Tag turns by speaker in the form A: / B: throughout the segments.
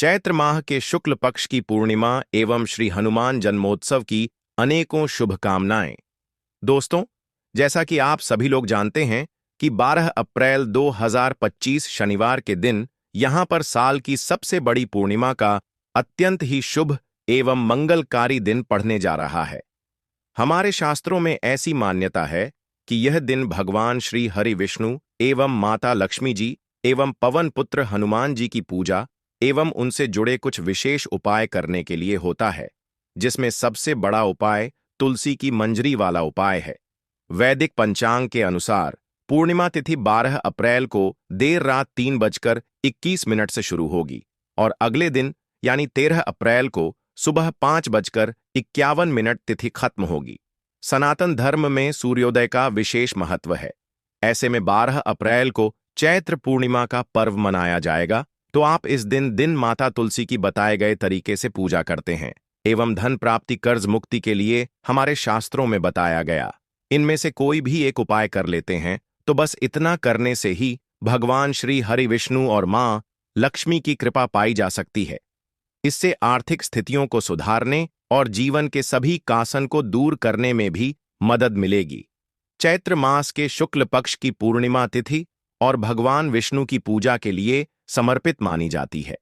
A: चैत्र माह के शुक्ल पक्ष की पूर्णिमा एवं श्री हनुमान जन्मोत्सव की अनेकों शुभकामनाएं। दोस्तों, जैसा कि आप सभी लोग जानते हैं कि 12 अप्रैल 2025 शनिवार के दिन यहां पर साल की सबसे बड़ी पूर्णिमा का अत्यंत ही शुभ एवं मंगलकारी दिन पड़ने जा रहा है। हमारे शास्त्रों में ऐसी मान्यता है कि यह दिन भगवान श्री हरि विष्णु एवं माता लक्ष्मी जी एवं पवन पुत्र हनुमान जी की पूजा एवं उनसे जुड़े कुछ विशेष उपाय करने के लिए होता है, जिसमें सबसे बड़ा उपाय तुलसी की मंजरी वाला उपाय है। वैदिक पंचांग के अनुसार पूर्णिमा तिथि 12 अप्रैल को देर रात 3:21 से शुरू होगी और अगले दिन यानी 13 अप्रैल को सुबह 5:51 तिथि खत्म होगी। सनातन धर्म में सूर्योदय का विशेष महत्व है। ऐसे में 12 अप्रैल को चैत्र पूर्णिमा का पर्व मनाया जाएगा, तो आप इस दिन माता तुलसी की बताए गए तरीके से पूजा करते हैं एवं धन प्राप्ति कर्ज मुक्ति के लिए हमारे शास्त्रों में बताया गया इनमें से कोई भी एक उपाय कर लेते हैं, तो बस इतना करने से ही भगवान श्री हरि विष्णु और मां लक्ष्मी की कृपा पाई जा सकती है। इससे आर्थिक स्थितियों को सुधारने और जीवन के सभी कासन को दूर करने में भी मदद मिलेगी। चैत्र मास के शुक्ल पक्ष की पूर्णिमा तिथि और भगवान विष्णु की पूजा के लिए समर्पित मानी जाती है।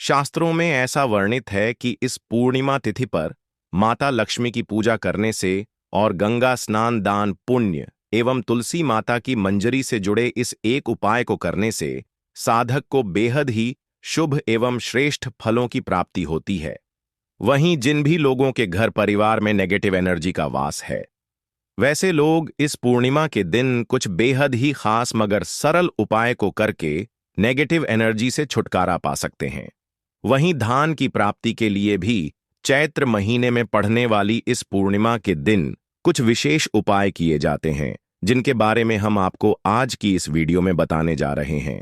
A: शास्त्रों में ऐसा वर्णित है कि इस पूर्णिमा तिथि पर माता लक्ष्मी की पूजा करने से और गंगा स्नान दान पुण्य एवं तुलसी माता की मंजरी से जुड़े इस एक उपाय को करने से साधक को बेहद ही शुभ एवं श्रेष्ठ फलों की प्राप्ति होती है। वहीं जिन भी लोगों के घर परिवार में नेगेटिव एनर्जी का वास है, वैसे लोग इस पूर्णिमा के दिन कुछ बेहद ही खास मगर सरल उपाय को करके नेगेटिव एनर्जी से छुटकारा पा सकते हैं। वहीं धान की प्राप्ति के लिए भी चैत्र महीने में पड़ने वाली इस पूर्णिमा के दिन कुछ विशेष उपाय किए जाते हैं, जिनके बारे में हम आपको आज की इस वीडियो में बताने जा रहे हैं।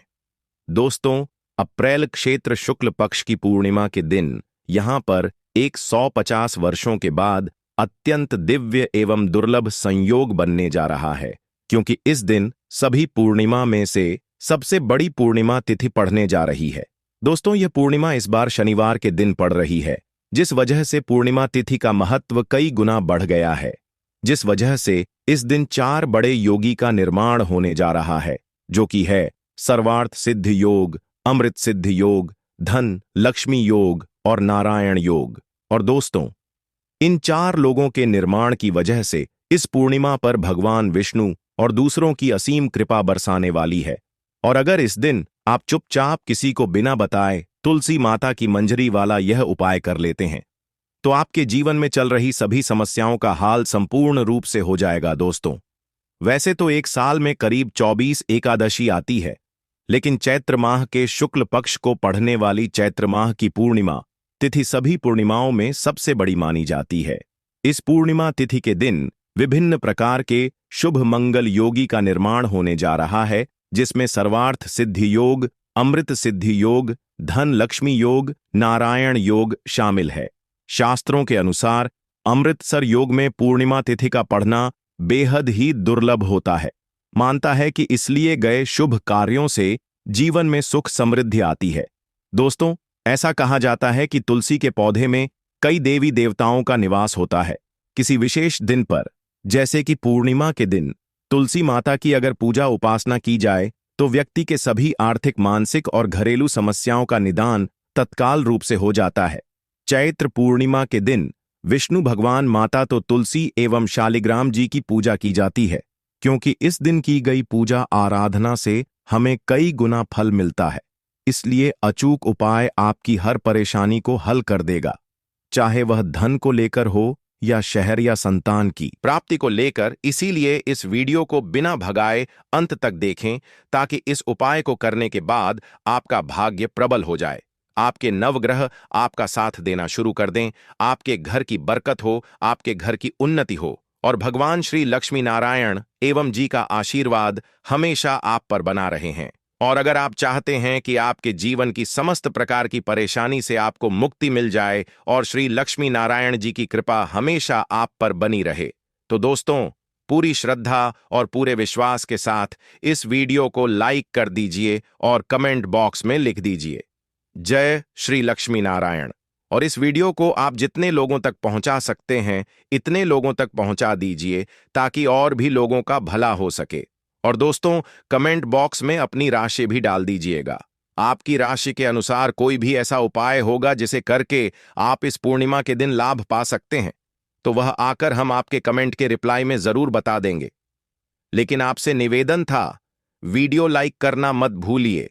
A: दोस्तों, अप्रैल क्षेत्र शुक्ल पक्ष की पूर्णिमा के दिन यहां पर 150 वर्षों के बाद अत्यंत दिव्य एवं दुर्लभ संयोग बनने जा रहा है, क्योंकि इस दिन सभी पूर्णिमा में से सबसे बड़ी पूर्णिमा तिथि पड़ने जा रही है। दोस्तों, यह पूर्णिमा इस बार शनिवार के दिन पड़ रही है, जिस वजह से पूर्णिमा तिथि का महत्व कई गुना बढ़ गया है। जिस वजह से इस दिन 4 बड़े योगी का निर्माण होने जा रहा है, जो कि है सर्वार्थ सिद्ध योग, अमृत सिद्ध योग, धन लक्ष्मी योग और नारायण योग। और दोस्तों, इन 4 लोगों के निर्माण की वजह से इस पूर्णिमा पर भगवान विष्णु और दूसरों की असीम कृपा बरसाने वाली है। और अगर इस दिन आप चुपचाप किसी को बिना बताए तुलसी माता की मंजरी वाला यह उपाय कर लेते हैं, तो आपके जीवन में चल रही सभी समस्याओं का हाल संपूर्ण रूप से हो जाएगा। दोस्तों, वैसे तो एक साल में करीब 24 एकादशी आती है, लेकिन चैत्र माह के शुक्ल पक्ष को पड़ने वाली चैत्र माह की पूर्णिमा तिथि सभी पूर्णिमाओं में सबसे बड़ी मानी जाती है। इस पूर्णिमा तिथि के दिन विभिन्न प्रकार के शुभ मंगल योगी का निर्माण होने जा रहा है, जिसमें सर्वार्थ सिद्धि योग, अमृत सिद्धि योग, धन लक्ष्मी योग, नारायण योग शामिल है। शास्त्रों के अनुसार अमृतसर योग में पूर्णिमा तिथि का पढ़ना बेहद ही दुर्लभ होता है। मानता है कि इसलिए गए शुभ कार्यों से जीवन में सुख समृद्धि आती है। दोस्तों, ऐसा कहा जाता है कि तुलसी के पौधे में कई देवी देवताओं का निवास होता है। किसी विशेष दिन पर, जैसे कि पूर्णिमा के दिन, तुलसी माता की अगर पूजा उपासना की जाए तो व्यक्ति के सभी आर्थिक, मानसिक और घरेलू समस्याओं का निदान तत्काल रूप से हो जाता है। चैत्र पूर्णिमा के दिन विष्णु भगवान, माता तो तुलसी एवं शालिग्राम जी की पूजा की जाती है, क्योंकि इस दिन की गई पूजा आराधना से हमें कई गुना फल मिलता है। इसलिए अचूक उपाय आपकी हर परेशानी को हल कर देगा, चाहे वह धन को लेकर हो या शहर या संतान की प्राप्ति को लेकर। इसीलिए इस वीडियो को बिना भगाए अंत तक देखें, ताकि इस उपाय को करने के बाद आपका भाग्य प्रबल हो जाए, आपके नवग्रह आपका साथ देना शुरू कर दें, आपके घर की बरकत हो, आपके घर की उन्नति हो और भगवान श्री लक्ष्मी नारायण एवं जी का आशीर्वाद हमेशा आप पर बना रहे हैं। और अगर आप चाहते हैं कि आपके जीवन की समस्त प्रकार की परेशानी से आपको मुक्ति मिल जाए और श्री लक्ष्मी नारायण जी की कृपा हमेशा आप पर बनी रहे, तो दोस्तों, पूरी श्रद्धा और पूरे विश्वास के साथ इस वीडियो को लाइक कर दीजिए और कमेंट बॉक्स में लिख दीजिए, जय श्री लक्ष्मी नारायण। और इस वीडियो को आप जितने लोगों तक पहुंचा सकते हैं इतने लोगों तक पहुंचा दीजिए ताकि और भी लोगों का भला हो सके। और दोस्तों, कमेंट बॉक्स में अपनी राशि भी डाल दीजिएगा। आपकी राशि के अनुसार कोई भी ऐसा उपाय होगा जिसे करके आप इस पूर्णिमा के दिन लाभ पा सकते हैं, तो वह आकर हम आपके कमेंट के रिप्लाई में जरूर बता देंगे। लेकिन आपसे निवेदन था, वीडियो लाइक करना मत भूलिए।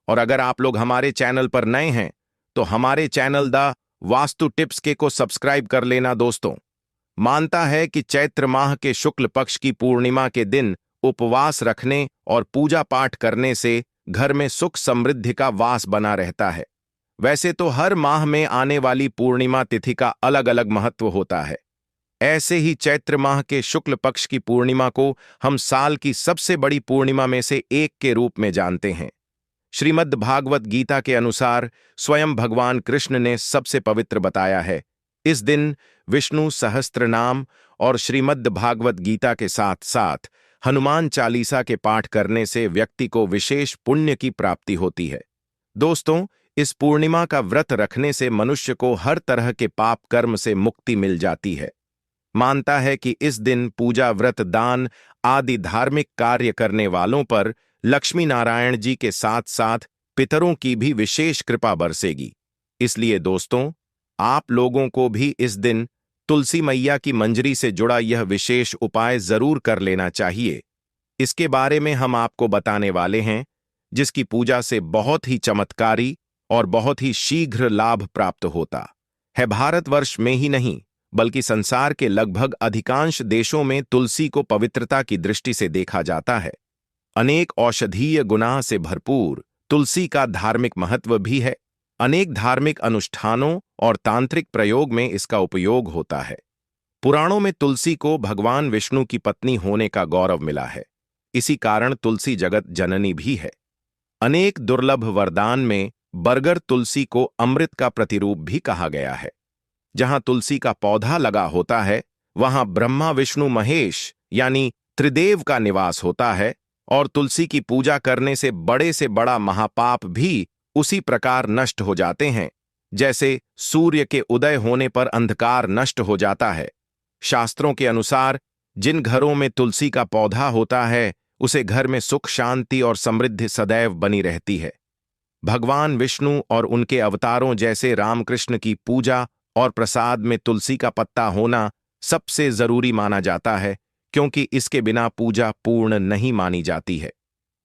A: और अगर आप लोग हमारे चैनल पर नए हैं तो हमारे चैनल द वास्तु टिप्स के को सब्सक्राइब कर लेना। दोस्तों, मानता है कि चैत्र माह के शुक्ल पक्ष की पूर्णिमा के दिन उपवास रखने और पूजा पाठ करने से घर में सुख समृद्धि का वास बना रहता है। वैसे तो हर माह में आने वाली पूर्णिमा तिथि का अलग अलग महत्व होता है। ऐसे ही चैत्र माह के शुक्ल पक्ष की पूर्णिमा को हम साल की सबसे बड़ी पूर्णिमा में से एक के रूप में जानते हैं। श्रीमद् भागवत गीता के अनुसार स्वयं भगवान कृष्ण ने सबसे पवित्र बताया है। इस दिन विष्णु सहस्त्र नाम और श्रीमद् भागवत गीता के साथ साथ हनुमान चालीसा के पाठ करने से व्यक्ति को विशेष पुण्य की प्राप्ति होती है। दोस्तों, इस पूर्णिमा का व्रत रखने से मनुष्य को हर तरह के पाप कर्म से मुक्ति मिल जाती है। मानता है कि इस दिन पूजा, व्रत, दान आदि धार्मिक कार्य करने वालों पर लक्ष्मी नारायण जी के साथ साथ पितरों की भी विशेष कृपा बरसेगी। इसलिए दोस्तों, आप लोगों को भी इस दिन तुलसी मैया की मंजरी से जुड़ा यह विशेष उपाय जरूर कर लेना चाहिए। इसके बारे में हम आपको बताने वाले हैं, जिसकी पूजा से बहुत ही चमत्कारी और बहुत ही शीघ्र लाभ प्राप्त होता है। भारतवर्ष में ही नहीं बल्कि संसार के लगभग अधिकांश देशों में तुलसी को पवित्रता की दृष्टि से देखा जाता है। अनेक औषधीय गुणों से भरपूर तुलसी का धार्मिक महत्व भी है। अनेक धार्मिक अनुष्ठानों और तांत्रिक प्रयोग में इसका उपयोग होता है। पुराणों में तुलसी को भगवान विष्णु की पत्नी होने का गौरव मिला है। इसी कारण तुलसी जगत जननी भी है। अनेक दुर्लभ वरदान में बरगद तुलसी को अमृत का प्रतिरूप भी कहा गया है। जहां तुलसी का पौधा लगा होता है वहां ब्रह्मा विष्णु महेश यानी त्रिदेव का निवास होता है। और तुलसी की पूजा करने से बड़ा महापाप भी उसी प्रकार नष्ट हो जाते हैं, जैसे सूर्य के उदय होने पर अंधकार नष्ट हो जाता है। शास्त्रों के अनुसार जिन घरों में तुलसी का पौधा होता है उसे घर में सुख, शांति और समृद्धि सदैव बनी रहती है। भगवान विष्णु और उनके अवतारों जैसे रामकृष्ण की पूजा और प्रसाद में तुलसी का पत्ता होना सबसे जरूरी माना जाता है, क्योंकि इसके बिना पूजा पूर्ण नहीं मानी जाती है।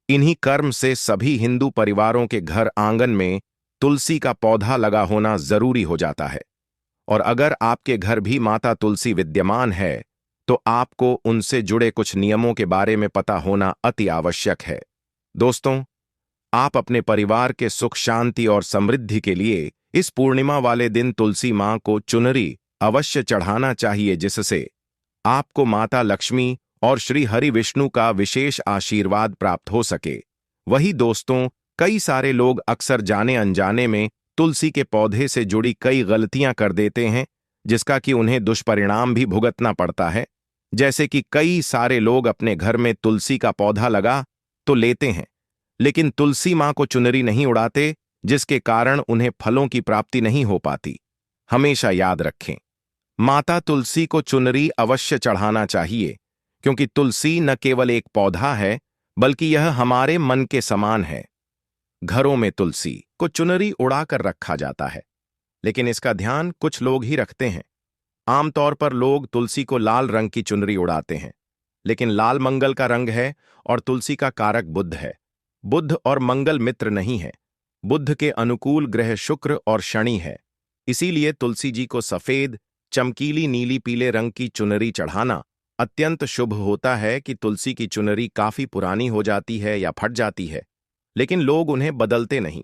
A: इन्हीं कर्म से सभी हिंदू परिवारों के घर आंगन में तुलसी का पौधा लगा होना जरूरी हो जाता है। और अगर आपके घर भी माता तुलसी विद्यमान है तो आपको उनसे जुड़े कुछ नियमों के बारे में पता होना अति आवश्यक है। दोस्तों, आप अपने परिवार के सुख, शांति और समृद्धि के लिए इस पूर्णिमा वाले दिन तुलसी मां को चुनरी अवश्य चढ़ाना चाहिए, जिससे आपको माता लक्ष्मी और श्री हरि विष्णु का विशेष आशीर्वाद प्राप्त हो सके। वही दोस्तों, कई सारे लोग अक्सर जाने अनजाने में तुलसी के पौधे से जुड़ी कई गलतियां कर देते हैं, जिसका कि उन्हें दुष्परिणाम भी भुगतना पड़ता है। जैसे कि कई सारे लोग अपने घर में तुलसी का पौधा लगा तो लेते हैं, लेकिन तुलसी मां को चुनरी नहीं उड़ाते, जिसके कारण उन्हें फलों की प्राप्ति नहीं हो पाती। हमेशा याद रखें, माता तुलसी को चुनरी अवश्य चढ़ाना चाहिए, क्योंकि तुलसी न केवल एक पौधा है बल्कि यह हमारे मन के समान है। घरों में तुलसी को चुनरी उड़ाकर रखा जाता है, लेकिन इसका ध्यान कुछ लोग ही रखते हैं। आमतौर पर लोग तुलसी को लाल रंग की चुनरी उड़ाते हैं, लेकिन लाल मंगल का रंग है और तुलसी का कारक बुध है। बुध और मंगल मित्र नहीं है। बुध के अनुकूल ग्रह शुक्र और शनि है। इसीलिए तुलसी जी को सफेद, चमकीली नीली पीले रंग की चुनरी चढ़ाना अत्यंत शुभ होता है। कि तुलसी की चुनरी काफी पुरानी हो जाती है या फट जाती है, लेकिन लोग उन्हें बदलते नहीं।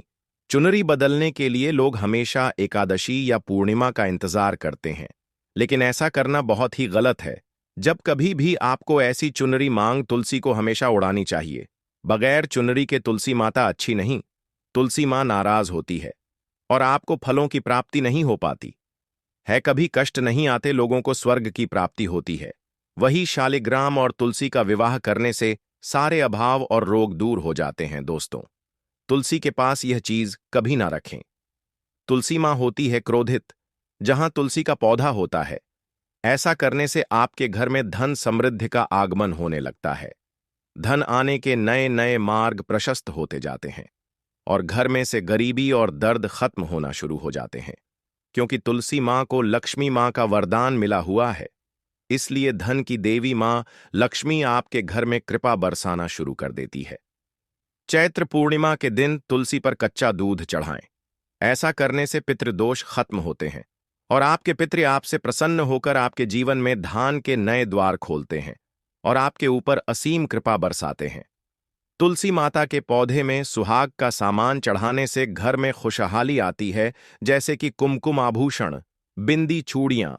A: चुनरी बदलने के लिए लोग हमेशा एकादशी या पूर्णिमा का इंतजार करते हैं, लेकिन ऐसा करना बहुत ही गलत है। जब कभी भी आपको ऐसी चुनरी मांग तुलसी को हमेशा उड़ानी चाहिए। बगैर चुनरी के तुलसी माता अच्छी नहीं। तुलसी मां नाराज होती है और आपको फलों की प्राप्ति नहीं हो पाती है। कभी कष्ट नहीं आते, लोगों को स्वर्ग की प्राप्ति होती है। वही शालिग्राम और तुलसी का विवाह करने से सारे अभाव और रोग दूर हो जाते हैं। दोस्तों, तुलसी के पास यह चीज कभी ना रखें। तुलसी माँ होती है क्रोधित, जहां तुलसी का पौधा होता है। ऐसा करने से आपके घर में धन समृद्धि का आगमन होने लगता है। धन आने के नए नए मार्ग प्रशस्त होते जाते हैं और घर में से गरीबी और दर्द खत्म होना शुरू हो जाते हैं। क्योंकि तुलसी माँ को लक्ष्मी माँ का वरदान मिला हुआ है, इसलिए धन की देवी माँ लक्ष्मी आपके घर में कृपा बरसाना शुरू कर देती है। चैत्र पूर्णिमा के दिन तुलसी पर कच्चा दूध चढ़ाएं। ऐसा करने से पितृदोष खत्म होते हैं और आपके पितृ आपसे प्रसन्न होकर आपके जीवन में धान के नए द्वार खोलते हैं और आपके ऊपर असीम कृपा बरसाते हैं। तुलसी माता के पौधे में सुहाग का सामान चढ़ाने से घर में खुशहाली आती है, जैसे कि कुमकुम आभूषण, बिंदी, चूड़ियां,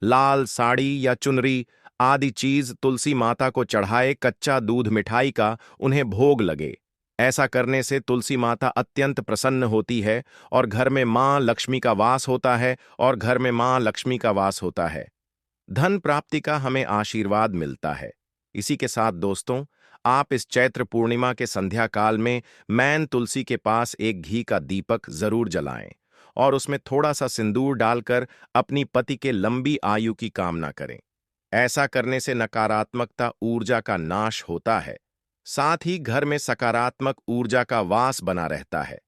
A: लाल साड़ी या चुनरी आदि चीज तुलसी माता को चढ़ाए, कच्चा दूध मिठाई का उन्हें भोग लगे। ऐसा करने से तुलसी माता अत्यंत प्रसन्न होती है और घर में मां लक्ष्मी का वास होता है और घर में मां लक्ष्मी का वास होता है। धन प्राप्ति का हमें आशीर्वाद मिलता है। इसी के साथ दोस्तों, आप इस चैत्र पूर्णिमा के संध्या काल में मैन तुलसी के पास एक घी का दीपक जरूर जलाएं और उसमें थोड़ा सा सिंदूर डालकर अपनी पति के लंबी आयु की कामना करें। ऐसा करने से नकारात्मकता ऊर्जा का नाश होता है, साथ ही घर में सकारात्मक ऊर्जा का वास बना रहता है।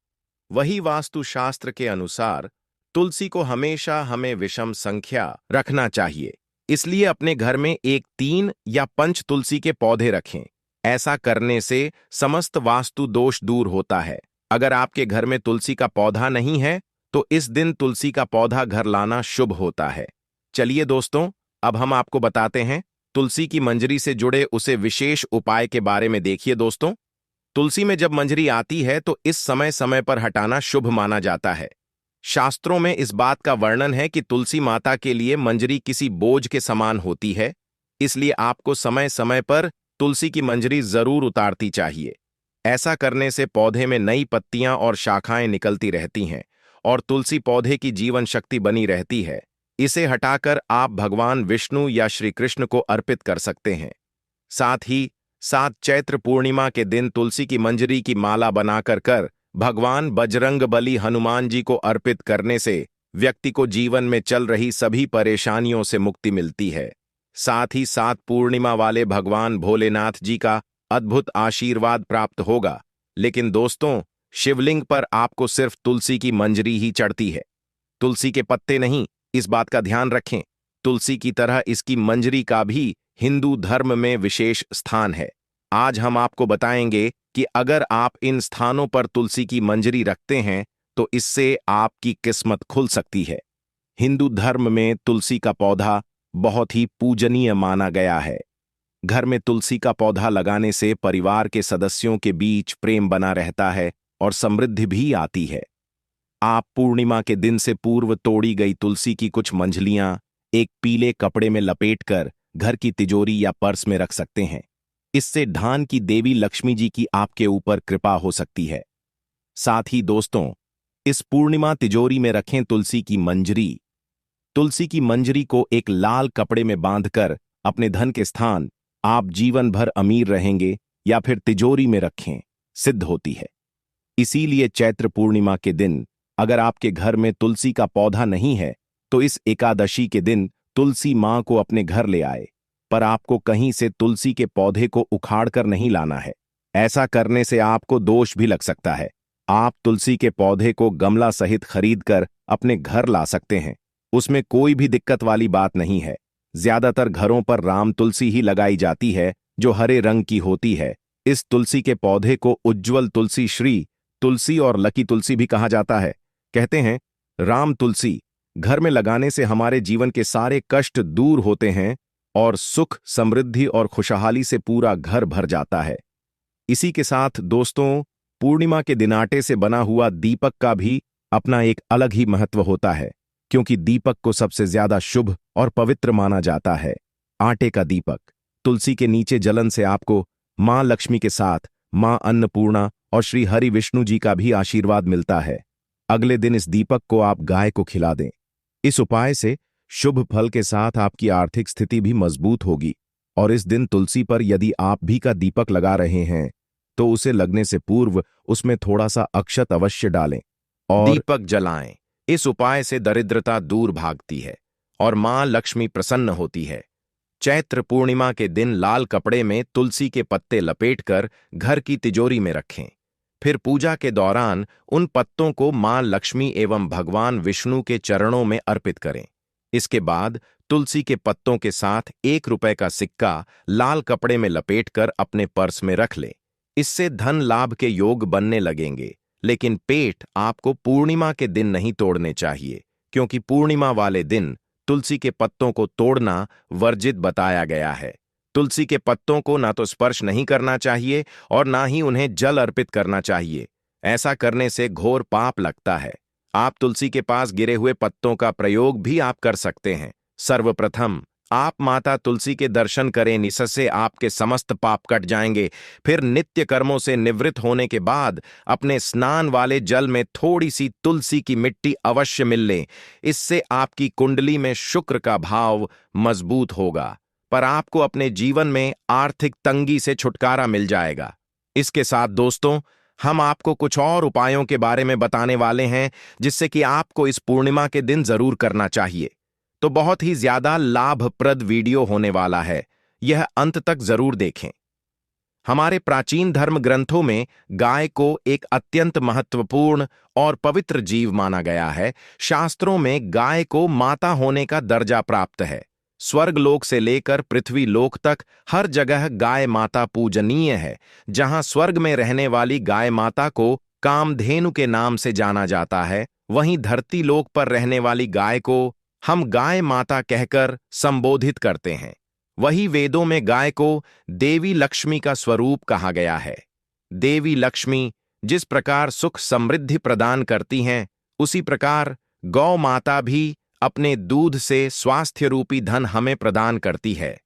A: वही वास्तुशास्त्र के अनुसार तुलसी को हमेशा हमें विषम संख्या रखना चाहिए, इसलिए अपने घर में एक 3 या 5 तुलसी के पौधे रखें। ऐसा करने से समस्त वास्तु दोष दूर होता है। अगर आपके घर में तुलसी का पौधा नहीं है तो इस दिन तुलसी का पौधा घर लाना शुभ होता है। चलिए दोस्तों, अब हम आपको बताते हैं तुलसी की मंजरी से जुड़े उसे विशेष उपाय के बारे में। देखिए दोस्तों, तुलसी में जब मंजरी आती है तो इस समय समय पर हटाना शुभ माना जाता है। शास्त्रों में इस बात का वर्णन है कि तुलसी माता के लिए मंजरी किसी बोझ के समान होती है, इसलिए आपको समय समय पर तुलसी की मंजरी जरूर उतारती चाहिए। ऐसा करने से पौधे में नई पत्तियां और शाखाएं निकलती रहती हैं और तुलसी पौधे की जीवन शक्ति बनी रहती है। इसे हटाकर आप भगवान विष्णु या श्री कृष्ण को अर्पित कर सकते हैं। साथ ही साथ चैत्र पूर्णिमा के दिन तुलसी की मंजरी की माला बनाकर कर भगवान बजरंगबली हनुमान जी को अर्पित करने से व्यक्ति को जीवन में चल रही सभी परेशानियों से मुक्ति मिलती है। साथ ही साथ पूर्णिमा वाले भगवान भोलेनाथ जी का अद्भुत आशीर्वाद प्राप्त होगा। लेकिन दोस्तों, शिवलिंग पर आपको सिर्फ तुलसी की मंजरी ही चढ़ती है, तुलसी के पत्ते नहीं। इस बात का ध्यान रखें, तुलसी की तरह इसकी मंजरी का भी हिंदू धर्म में विशेष स्थान है। आज हम आपको बताएंगे कि अगर आप इन स्थानों पर तुलसी की मंजरी रखते हैं तो इससे आपकी किस्मत खुल सकती है। हिंदू धर्म में तुलसी का पौधा बहुत ही पूजनीय माना गया है। घर में तुलसी का पौधा लगाने से परिवार के सदस्यों के बीच प्रेम बना रहता है और समृद्धि भी आती है। आप पूर्णिमा के दिन से पूर्व तोड़ी गई तुलसी की कुछ मंजलियां एक पीले कपड़े में लपेटकर घर की तिजोरी या पर्स में रख सकते हैं। इससे धन की देवी लक्ष्मी जी की आपके ऊपर कृपा हो सकती है। साथ ही दोस्तों, इस पूर्णिमा तिजोरी में रखें तुलसी की मंजरी। तुलसी की मंजरी को एक लाल कपड़े में बांधकर अपने धन के स्थान आप जीवन भर अमीर रहेंगे या फिर तिजोरी में रखें, सिद्ध होती है। इसीलिए चैत्र पूर्णिमा के दिन अगर आपके घर में तुलसी का पौधा नहीं है तो इस एकादशी के दिन तुलसी मां को अपने घर ले आए, पर आपको कहीं से तुलसी के पौधे को उखाड़कर नहीं लाना है। ऐसा करने से आपको दोष भी लग सकता है। आप तुलसी के पौधे को गमला सहित खरीदकर अपने घर ला सकते हैं, उसमें कोई भी दिक्कत वाली बात नहीं है। ज्यादातर घरों पर राम तुलसी ही लगाई जाती है जो हरे रंग की होती है। इस तुलसी के पौधे को उज्ज्वल तुलसी, श्री तुलसी और लकी तुलसी भी कहा जाता है। कहते हैं राम तुलसी घर में लगाने से हमारे जीवन के सारे कष्ट दूर होते हैं और सुख, समृद्धि और खुशहाली से पूरा घर भर जाता है। इसी के साथ दोस्तों, पूर्णिमा के दिन आटे से बना हुआ दीपक का भी अपना एक अलग ही महत्व होता है, क्योंकि दीपक को सबसे ज्यादा शुभ और पवित्र माना जाता है। आटे का दीपक तुलसी के नीचे जलन से आपको मां लक्ष्मी के साथ मां अन्नपूर्णा और श्री हरि विष्णु जी का भी आशीर्वाद मिलता है। अगले दिन इस दीपक को आप गाय को खिला दें। इस उपाय से शुभ फल के साथ आपकी आर्थिक स्थिति भी मजबूत होगी। और इस दिन तुलसी पर यदि आप भी का दीपक लगा रहे हैं तो उसे लगने से पूर्व उसमें थोड़ा सा अक्षत अवश्य डालें और दीपक जलाएं। इस उपाय से दरिद्रता दूर भागती है और मां लक्ष्मी प्रसन्न होती है। चैत्र पूर्णिमा के दिन लाल कपड़े में तुलसी के पत्ते लपेटकर घर की तिजोरी में रखें। फिर पूजा के दौरान उन पत्तों को मां लक्ष्मी एवं भगवान विष्णु के चरणों में अर्पित करें। इसके बाद तुलसी के पत्तों के साथ 1 रुपए का सिक्का लाल कपड़े में लपेटकर अपने पर्स में रख लें। इससे धन लाभ के योग बनने लगेंगे। लेकिन पेट आपको पूर्णिमा के दिन नहीं तोड़ने चाहिए, क्योंकि पूर्णिमा वाले दिन तुलसी के पत्तों को तोड़ना वर्जित बताया गया है। तुलसी के पत्तों को ना तो स्पर्श नहीं करना चाहिए और ना ही उन्हें जल अर्पित करना चाहिए। ऐसा करने से घोर पाप लगता है। आप तुलसी के पास गिरे हुए पत्तों का प्रयोग भी आप कर सकते हैं। सर्वप्रथम आप माता तुलसी के दर्शन करें, इससे आपके समस्त पाप कट जाएंगे। फिर नित्य कर्मों से निवृत्त होने के बाद अपने स्नान वाले जल में थोड़ी सी तुलसी की मिट्टी अवश्य मिल लें। इससे आपकी कुंडली में शुक्र का भाव मजबूत होगा, पर आपको अपने जीवन में आर्थिक तंगी से छुटकारा मिल जाएगा। इसके साथ दोस्तों, हम आपको कुछ और उपायों के बारे में बताने वाले हैं जिससे कि आपको इस पूर्णिमा के दिन जरूर करना चाहिए। तो बहुत ही ज्यादा लाभप्रद वीडियो होने वाला है, यह अंत तक जरूर देखें। हमारे प्राचीन धर्म ग्रंथों में गाय को एक अत्यंत महत्वपूर्ण और पवित्र जीव माना गया है। शास्त्रों में गाय को माता होने का दर्जा प्राप्त है। स्वर्ग लोक से लेकर पृथ्वी लोक तक हर जगह गाय माता पूजनीय है। जहां स्वर्ग में रहने वाली गाय माता को कामधेनु के नाम से जाना जाता है, वहीं धरती लोक पर रहने वाली गाय को हम गाय माता कहकर संबोधित करते हैं। वही वेदों में गाय को देवी लक्ष्मी का स्वरूप कहा गया है। देवी लक्ष्मी जिस प्रकार सुख समृद्धि प्रदान करती हैं, उसी प्रकार गौ माता भी अपने दूध से स्वास्थ्य रूपी धन हमें प्रदान करती है।